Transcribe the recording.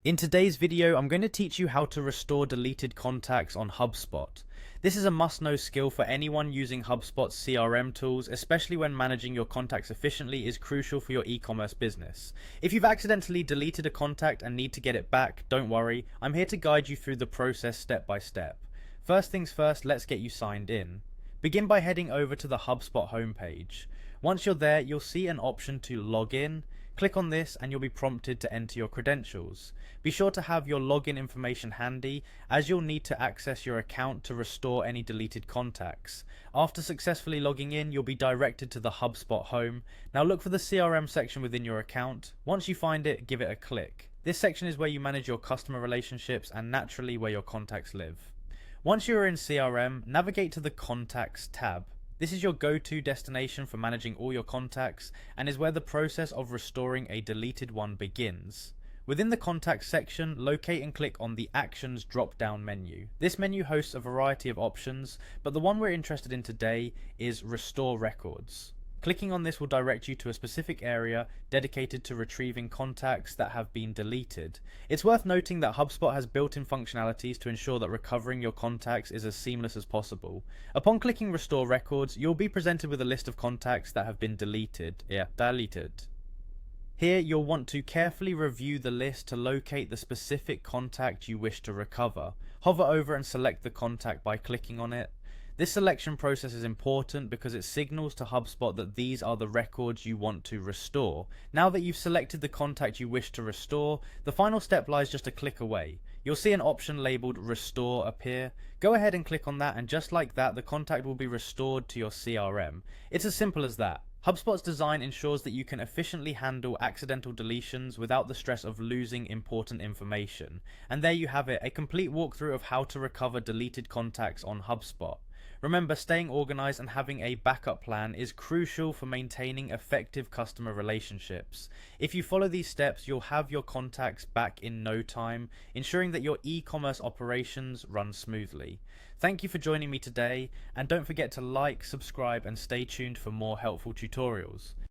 In today's video, I'm going to teach you how to restore deleted contacts on Hubspot. This is a must-know skill for anyone using HubSpot's CRM tools, especially when managing your contacts efficiently is crucial for your e-commerce business. If you've accidentally deleted a contact and need to get it back, don't worry, I'm here to guide you through the process step by step. First things first, let's get you signed in. Begin by heading over to the HubSpot homepage. Once you're there, you'll see an option to log in. Click on this and you'll be prompted to enter your credentials. Be sure to have your login information handy, as you'll need to access your account to restore any deleted contacts. After successfully logging in, you'll be directed to the HubSpot home. Now look for the CRM section within your account. Once you find it, give it a click. This section is where you manage your customer relationships and naturally where your contacts live. Once you're in CRM, navigate to the Contacts tab. This is your go-to destination for managing all your contacts and is where the process of restoring a deleted one begins. Within the Contacts section, locate and click on the Actions drop-down menu. This menu hosts a variety of options, but the one we're interested in today is Restore Records. Clicking on this will direct you to a specific area dedicated to retrieving contacts that have been deleted. It's worth noting that HubSpot has built-in functionalities to ensure that recovering your contacts is as seamless as possible. Upon clicking Restore Records, you'll be presented with a list of contacts that have been deleted. Here, you'll want to carefully review the list to locate the specific contact you wish to recover. Hover over and select the contact by clicking on it. This selection process is important because it signals to HubSpot that these are the records you want to restore. Now that you've selected the contact you wish to restore, the final step lies just a click away. You'll see an option labeled Restore appear. Go ahead and click on that, and just like that, the contact will be restored to your CRM. It's as simple as that. HubSpot's design ensures that you can efficiently handle accidental deletions without the stress of losing important information. And there you have it, a complete walkthrough of how to recover deleted contacts on HubSpot. Remember, staying organized and having a backup plan is crucial for maintaining effective customer relationships. If you follow these steps, you'll have your contacts back in no time, ensuring that your e-commerce operations run smoothly. Thank you for joining me today, and don't forget to like, subscribe, and stay tuned for more helpful tutorials.